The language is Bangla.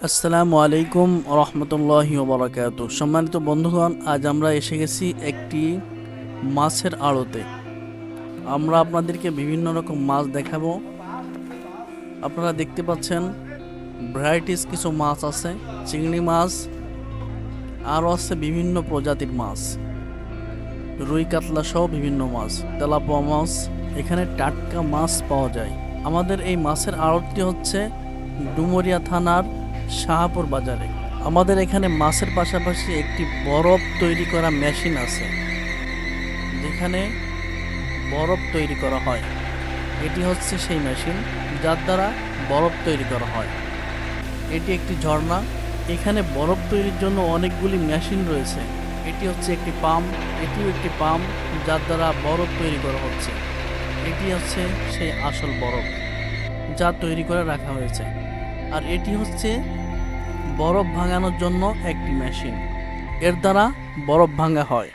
আসসালামু আলাইকুম রহমতুল্লাহি ওবরাকাতু। সম্মানিত বন্ধুগণ, আজ আমরা এসে গেছি একটি মাছের আড়তে। আমরা আপনাদেরকে বিভিন্ন রকম মাছ দেখাবো। আপনারা দেখতে পাচ্ছেন ভ্যারাইটিস কিছু মাছ আছে, চিংড়ি মাছ, আরও আছে বিভিন্ন প্রজাতির মাছ, রুই কাতলা সহ বিভিন্ন মাছ, তেলাপোয়া মাছ। এখানে টাটকা মাছ পাওয়া যায়। আমাদের এই মাছের আড়তটি হচ্ছে ডুমুরিয়া থানার শাহপুর বাজারে। আমাদের এখানে মাছের পাশাপাশি একটি বরফ তৈরি করা মেশিন আছে, যেখানে বরফ তৈরি করা হয়। এটি হচ্ছে সেই মেশিন যার দ্বারা বরফ তৈরি করা হয়। এটি একটি ঝর্ণা। এখানে বরফ তৈরির জন্য অনেকগুলি মেশিন রয়েছে। এটি হচ্ছে একটি পাম্প, এটিও একটি পাম্প যার দ্বারা বরফ তৈরি করা হচ্ছে। এটি হচ্ছে সেই আসল বরফ যা তৈরি করে রাখা হয়েছে। আর এটি হচ্ছে বরফ ভাঙানোর জন্য একটি মেশিন, এর দ্বারা বরফ ভাঙা হয়।